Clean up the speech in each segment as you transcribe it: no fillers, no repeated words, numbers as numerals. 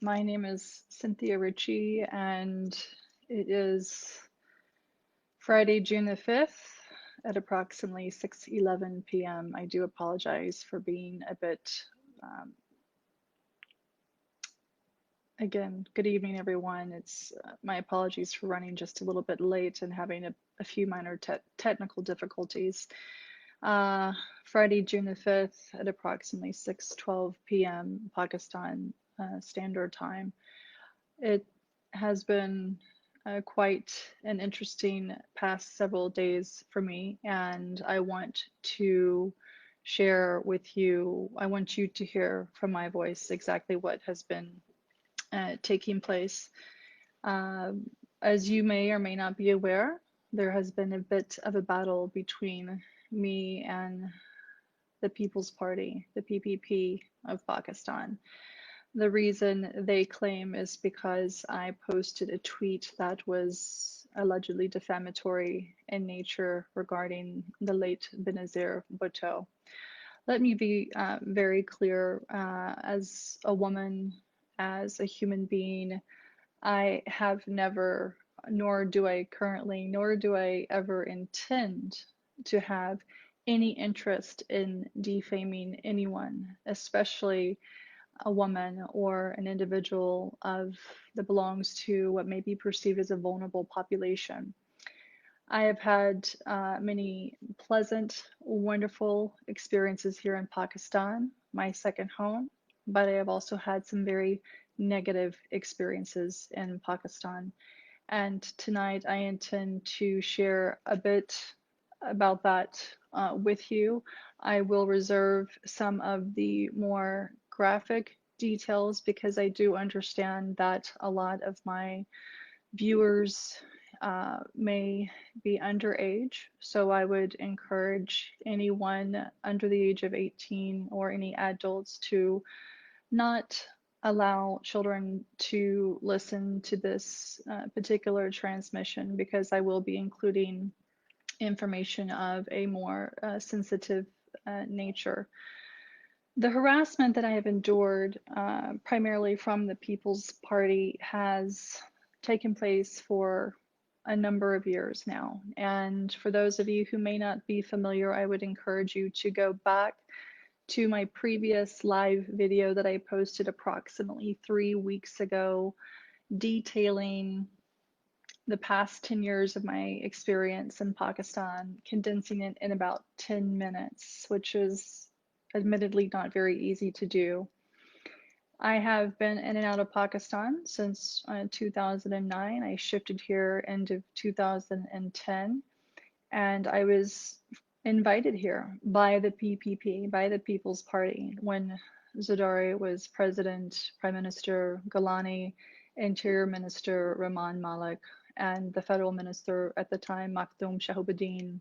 My name is Cynthia Ritchie, and it is Friday, June the 5th at approximately 6:11 p.m. I do apologize for being a bit, um, again, good evening, everyone. It's my apologies for running just a little bit late and having a few minor technical difficulties. Uh, Friday, June the 5th at approximately 6:12 p.m. Pakistan Standard Time. It has been quite an interesting past several days for me, and I want to share with you, I want you to hear from my voice exactly what has been taking place. Um, as you may or may not be aware, there has been a bit of a battle between me and the People's Party, the PPP of Pakistan. The reason they claim is because I posted a tweet that was allegedly defamatory in nature regarding the late Benazir Bhutto. Let me be very clear, as a woman, as a human being, I have never, nor do I currently, nor do I ever intend to have any interest in defaming anyone, especially a woman or an individual that belongs to what may be perceived as a vulnerable population. I have had many pleasant, wonderful experiences here in Pakistan, my second home, but I have also had some very negative experiences in Pakistan. And tonight I intend to share a bit about that with you. I will reserve some of the more graphic details because I do understand that a lot of my viewers may be underage. So I would encourage anyone under the age of 18 or any adults to not allow children to listen to this particular transmission because I will be including information of a more sensitive nature. The harassment that I have endured, primarily from the People's Party, has taken place for a number of years now. And for those of you who may not be familiar, I would encourage you to go back to my previous live video that I posted approximately 3 weeks ago, detailing the past 10 years of my experience in Pakistan, condensing it in about 10 minutes, which is admittedly not very easy to do. I have been in and out of Pakistan since 2009. I shifted here end of 2010, and I was invited here by the PPP, by the People's Party, when Zardari was president, Prime Minister Galani, Interior Minister Rahman Malik, and the federal minister at the time, Makhdoom Shahabuddin.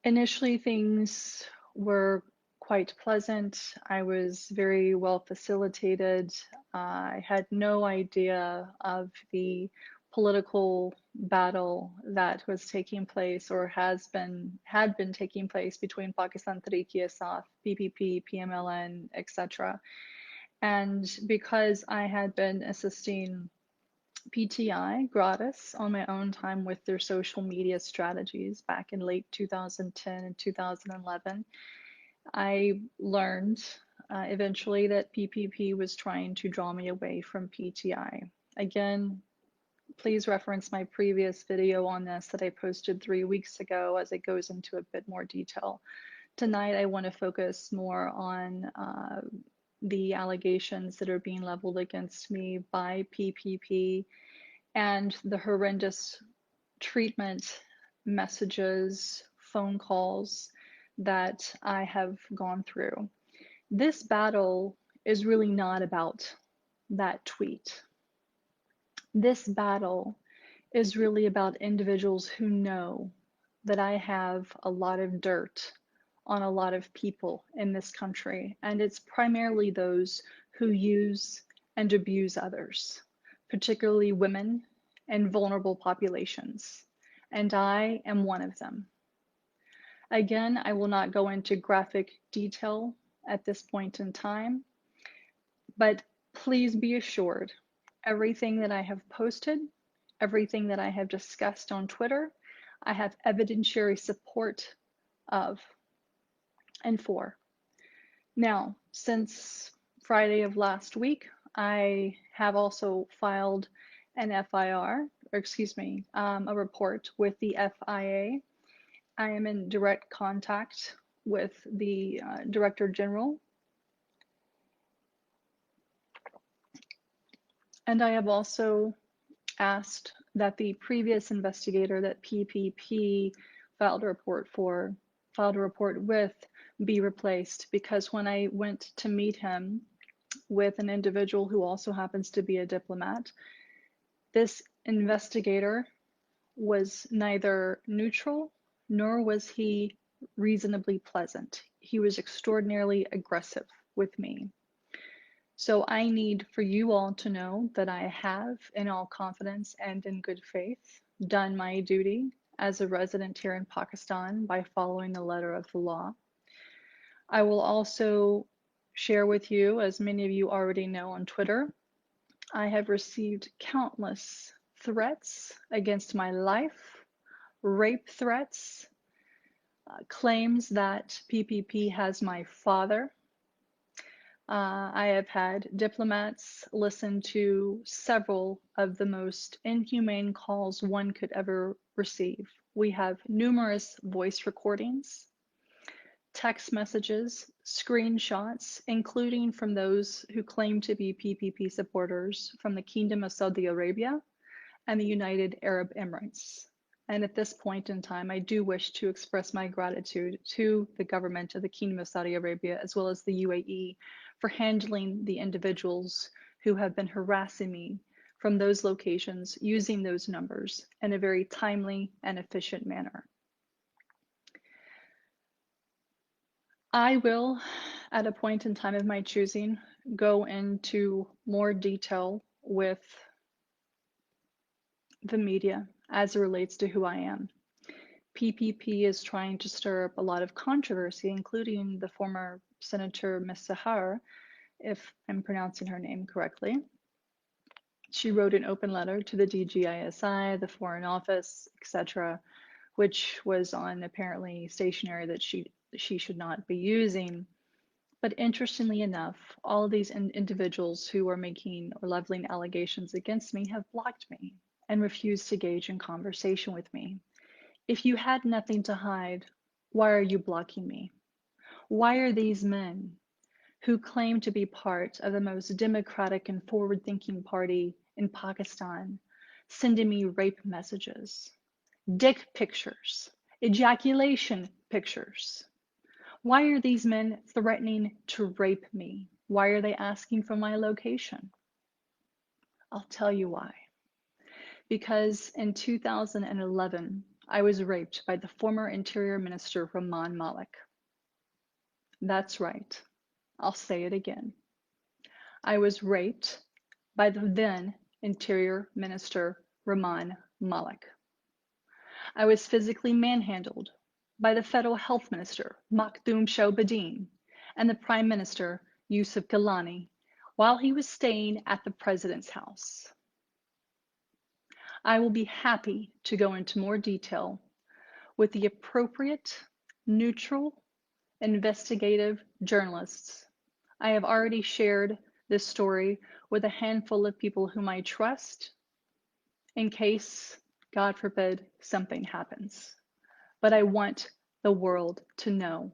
Initially, things were quite pleasant. I was very well facilitated. I had no idea of the political battle that was taking place or had been taking place between Pakistan Tehreek-e-Insaf, PPP, PMLN, etc. And because I had been assisting PTI gratis on my own time with their social media strategies back in late 2010 and 2011, I learned eventually that PPP was trying to draw me away from PTI. Again, please reference my previous video on this that I posted 3 weeks ago as it goes into a bit more detail. Tonight, I want to focus more on the allegations that are being leveled against me by PPP and the horrendous treatment, messages, phone calls that I have gone through. This battle is really not about that tweet. This battle is really about individuals who know that I have a lot of dirt on a lot of people in this country, and it's primarily those who use and abuse others, particularly women and vulnerable populations, and I am one of them. Again, I will not go into graphic detail at this point in time, but Please be assured, everything that I have posted, everything that I have discussed on Twitter, I have evidentiary support of and for. Now, since Friday of last week, I have also filed an FIR, or excuse me, a report with the FIA. I am in direct contact with the Director General, and I have also asked that the previous investigator that PPP filed a report with be replaced, because when I went to meet him with an individual who also happens to be a diplomat, this investigator was neither neutral nor was he reasonably pleasant. He was extraordinarily aggressive with me. So I need for you all to know that I have, in all confidence and in good faith, done my duty as a resident here in Pakistan by following the letter of the law. I will also share with you, as many of you already know on Twitter, I have received countless threats against my life, rape threats, claims that PPP has my father. I have had diplomats listen to several of the most inhumane calls one could ever receive. We have numerous voice recordings, text messages, screenshots, including from those who claim to be PPP supporters from the Kingdom of Saudi Arabia and the United Arab Emirates. And at this point in time, I do wish to express my gratitude to the government of the Kingdom of Saudi Arabia, as well as the UAE, for handling the individuals who have been harassing me from those locations using those numbers in a very timely and efficient manner. I will, at a point in time of my choosing, go into more detail with the media as it relates to who I am. PPP is trying to stir up a lot of controversy, including the former Senator Ms. Sahar, if I'm pronouncing her name correctly. She wrote an open letter to the DGISI, the Foreign Office, etc., which was on apparently stationery that she should not be using. But interestingly enough, all of these individuals who are making or leveling allegations against me have blocked me and refused to engage in conversation with me. If you had nothing to hide, why are you blocking me? Why are these men who claim to be part of the most democratic and forward-thinking party in Pakistan sending me rape messages, dick pictures, ejaculation pictures? Why are these men threatening to rape me? Why are they asking for my location? I'll tell you why. Because in 2011, I was raped by the former Interior Minister Rahman Malik. That's right. I'll say it again. I was raped by the then Interior Minister Rahman Malik. I was physically manhandled by the Federal Health Minister Makhdoom Shahbudin and the Prime Minister Yusuf Gilani while he was staying at the President's house. I will be happy to go into more detail with the appropriate, neutral, investigative journalists. I have already shared this story with a handful of people whom I trust in case, God forbid, something happens. But I want the world to know.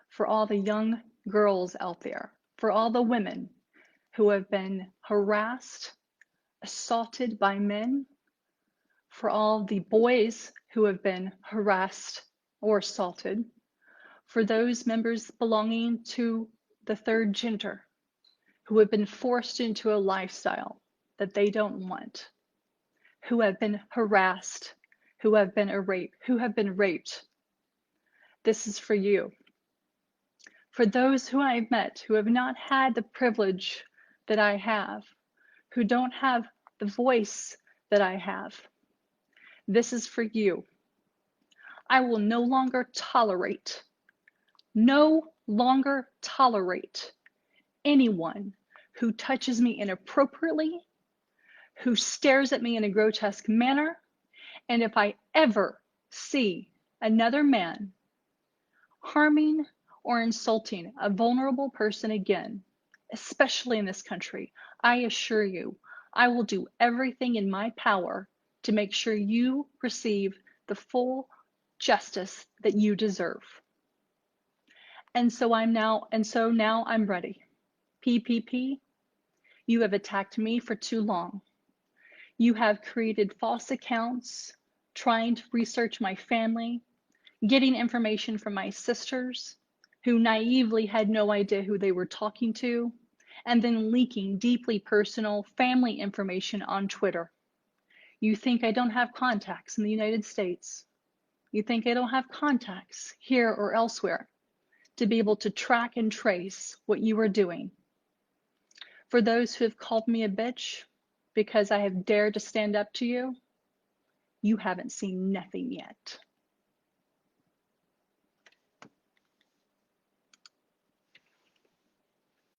For all the young girls out there, for all the women who have been harassed, assaulted by men, for all the boys who have been harassed or assaulted, for those members belonging to the third gender who have been forced into a lifestyle that they don't want, who have been harassed, who have been raped. This is for you. For those who I've met who have not had the privilege that I have, who don't have the voice that I have, this is for you. I will no longer tolerate anyone who touches me inappropriately, who stares at me in a grotesque manner, and if I ever see another man harming or insulting a vulnerable person again, especially in this country, I assure you, I will do everything in my power to make sure you receive the full justice that you deserve. And so now I'm ready. PPP, you have attacked me for too long. You have created false accounts, trying to research my family, getting information from my sisters, who naively had no idea who they were talking to, and then leaking deeply personal family information on Twitter. You think I don't have contacts in the United States. You think I don't have contacts here or elsewhere to be able to track and trace what you are doing. For those who have called me a bitch because I have dared to stand up to you, you haven't seen nothing yet.